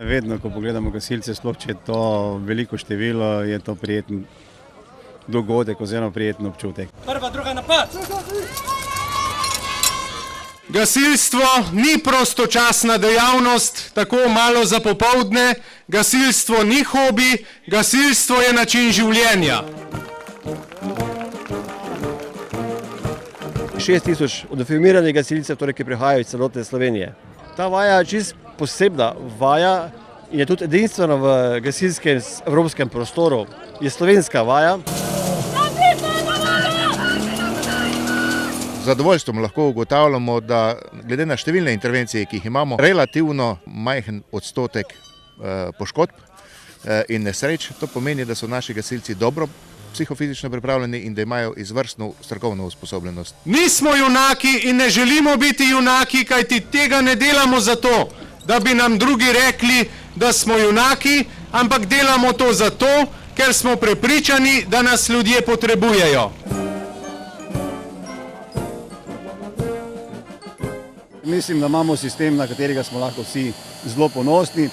Vedno, ko pogledamo gasilce, sploh če je to veliko število, je to prijeten dogodek oziroma prijeten občutek. Prva, druga, napad! Gasilstvo ni prostočasna dejavnost, tako malo za popoldne. Gasilstvo ni hobi, gasilstvo je način življenja. 6000 uniformiranih gasilcev, torej, ki prihajajo iz celotne Slovenije. Ta vaja je čisto posebna vaja in je tudi edinstvena v gasilskem evropskem prostoru. Je slovenska vaja. Z zadovoljstvom lahko ugotavljamo, da glede na številne intervencije, ki jih imamo, relativno majhen odstotek poškodb in nesreč. To pomeni, da so naši gasilci dobro psihofizično pripravljeni in da imajo izvrstno strokovno usposobljenost. Nismo junaki in ne želimo biti junaki, kajti tega ne delamo zato, da bi nam drugi rekli, da smo junaki, ampak delamo to zato, ker smo prepričani, da nas ljudje potrebujejo. Mislim, da imamo sistem, na katerega smo lahko vsi zelo ponosni.